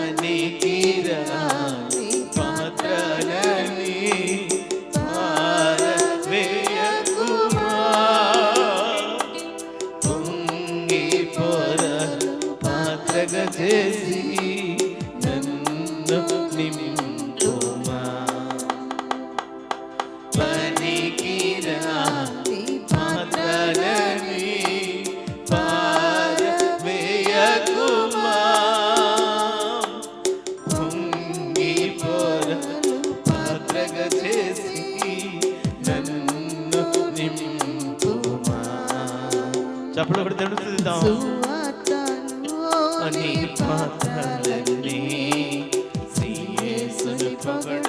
పనికిరాని పాత్రలని పారవేయకుమా. పొంగి పొర పాత్రగా చేసి నన్ను నింపుమా. పనికిరాని పాత్రలని పారవేయకుమా. పొంగి పొర పాత్రగా చేసి నన్ను నింపుమా. చప్పుడు ఒకటి తెలుస్తుందాం. నీ పాత్రలని యేసుని పొగడ